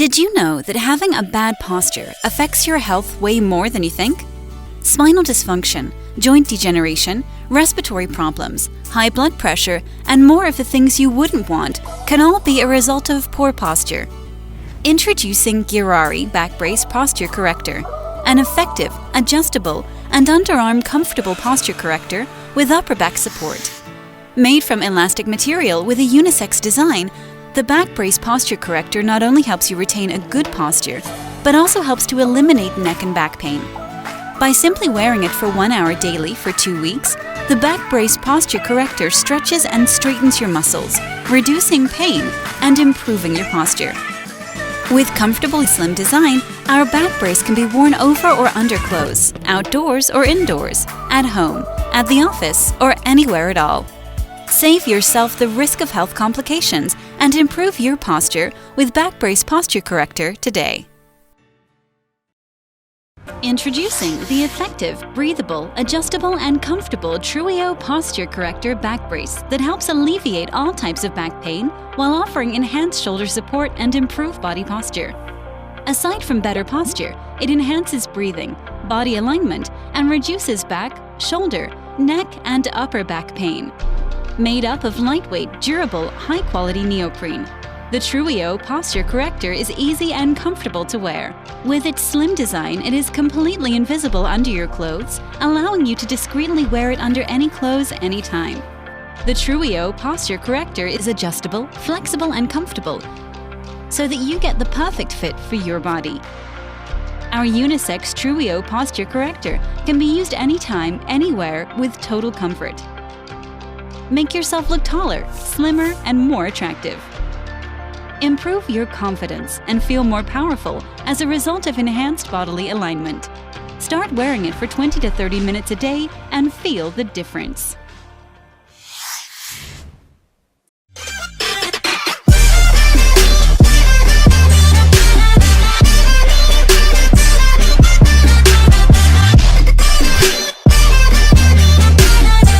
Did you know that having a bad posture affects your health way more than you think? Spinal dysfunction, joint degeneration, respiratory problems, high blood pressure, and more of the things you wouldn't want can all be a result of poor posture. Introducing Girari Back Brace Posture Corrector, an effective, adjustable, and underarm comfortable posture corrector with upper back support. Made from elastic material with a unisex design, the Back Brace Posture Corrector not only helps you retain a good posture, but also helps to eliminate neck and back pain. By simply wearing it for 1 hour daily for 2 weeks, the Back Brace Posture Corrector stretches and straightens your muscles, reducing pain and improving your posture. With comfortable slim design, our back brace can be worn over or under clothes, outdoors or indoors, at home, at the office, or anywhere at all. Save yourself the risk of health complications and improve your posture with Back Brace Posture Corrector today. Introducing the effective, breathable, adjustable, and comfortable Trueo Posture Corrector Back Brace that helps alleviate all types of back pain while offering enhanced shoulder support and improved body posture. Aside from better posture, it enhances breathing, body alignment, and reduces back, shoulder, neck, and upper back pain. Made up of lightweight, durable, high-quality neoprene, the Trueo Posture Corrector is easy and comfortable to wear. With its slim design, it is completely invisible under your clothes, allowing you to discreetly wear it under any clothes anytime. The Trueo Posture Corrector is adjustable, flexible, and comfortable, so that you get the perfect fit for your body. Our unisex Trueo Posture Corrector can be used anytime, anywhere, with total comfort. Make yourself look taller, slimmer, and more attractive. Improve your confidence and feel more powerful as a result of enhanced bodily alignment. Start wearing it for 20 to 30 minutes a day and feel the difference.